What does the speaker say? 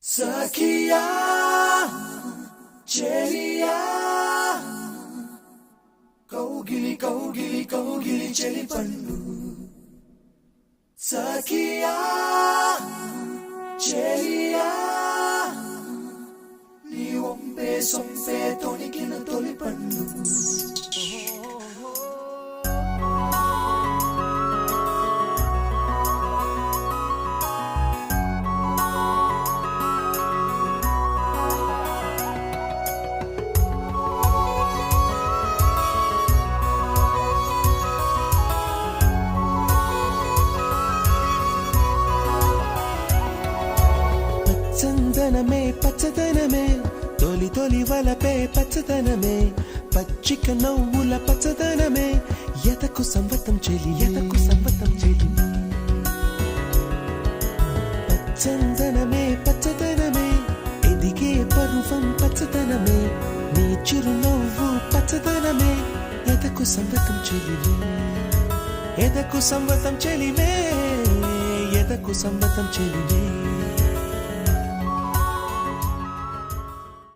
సఖియా చెలియా కౌగిలి కౌగిలి కౌగిలి చెలి పండు సఖియా చెలియా నీ ఒంపే సొంపే తొణికిన తొలి పండు చందనమే పచ్చదనమే తొలి తొలి వలపే పచ్చదనమే పచ్చిక నవ్వుల పచ్చదనమే ఎదకు సంవతం చెలి చందనమే పచ్చదనమే ఎదిగే పరువం పచ్చదనమే నీ చిరునవ్వు పచ్చదనమే ఎదకు సంవతం చెలివే ఎదకు సంవతం చెలివే ఎదకు సంవతం చెలివే